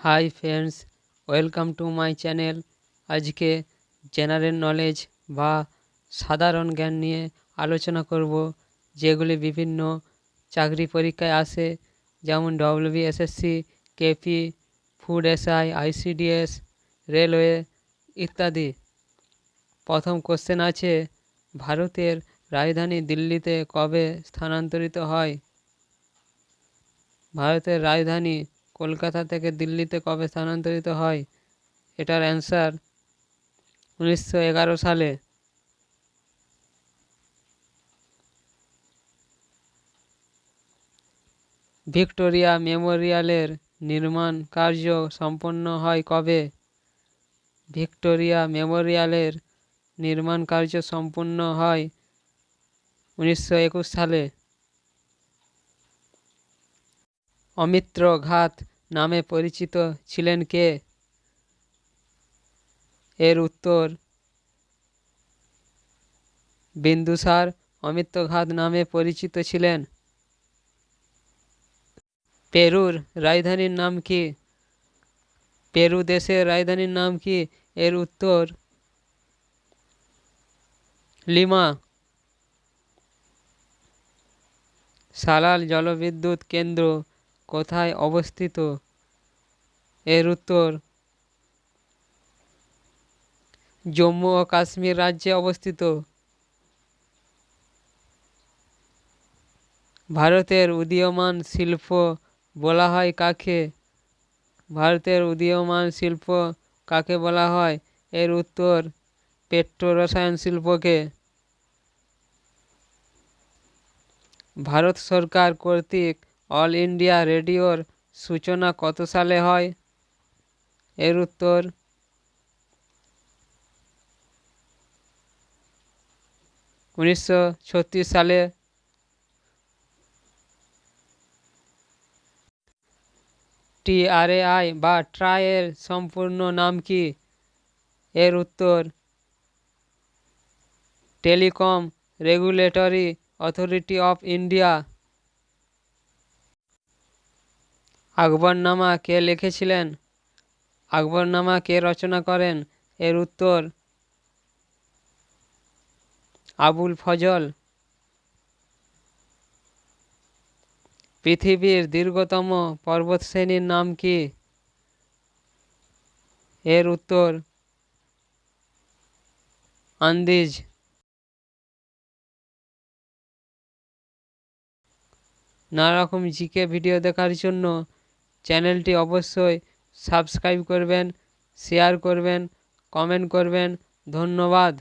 Hi friends, welcome to my channel. আজকে general knowledge বা সাধারণ জ্ঞান নিয়ে আলোচনা করব, যেগুলি বিভিন্ন চাকরি পরীক্ষায় আসে, যেমন WBSSC, KP, food SI, ICDS, railway ইত্যাদি। প্রথম কোশ্চেন আছে, ভারতের রাজধানী দিল্লিতে কবে স্থানান্তরিত হয়? ভারতের রাজধানী কলকাতা থেকে দিল্লিতে কবে স্থানান্তরিত হয়? এটার অ্যান্সার 1911 সালে। ভিক্টোরিয়া মেমোরিয়ালের নির্মাণ কার্য সম্পন্ন হয় কবে? ভিক্টোরিয়া মেমোরিয়ালের নির্মাণ কার্য সম্পূর্ণ হয় 1921 সালে। অমিত্র ঘাত নামে পরিচিত ছিলেন কে? এর উত্তর বিন্দুসার অমিত্র ঘাত নামে পরিচিত ছিলেন। পেরুর রাজধানীর নাম কি? পেরু দেশের রাজধানীর নাম কি? এর উত্তর লিমা। সালাল জলবিদ্যুৎ কেন্দ্র কোথায় অবস্থিত? এর উত্তর জম্মু ও কাশ্মীর রাজ্যে অবস্থিত। ভারতের উদীয়মান শিল্প বলা হয় কাকে? ভারতের উদীয়মান শিল্প কাকে বলা হয়? এর উত্তর পেট্রো রসায়ন শিল্পকে। ভারত সরকার কর্তৃক অল ইন্ডিয়া রেডিওর সূচনা কত সালে হয়? এর উত্তর 1936 সালে। TRAI বা ট্রাই এর সম্পূর্ণ নাম কি? এর উত্তর telecom regulatory authority of India. Akbarnama কে লিখেছিলেন? আকবরনামা কে রচনা করেন? এর উত্তর আবুল ফজল। পৃথিবীর দীর্ঘতম পর্বতশ্রেণীর নাম কি? এর উত্তর আন্দিজ। নানা রকম জিকে ভিডিও দেখার জন্য চ্যানেলটি অবশ্যই সাবস্ক্রাইব করবেন, শেয়ার করবেন, কমেন্ট করবেন। ধন্যবাদ।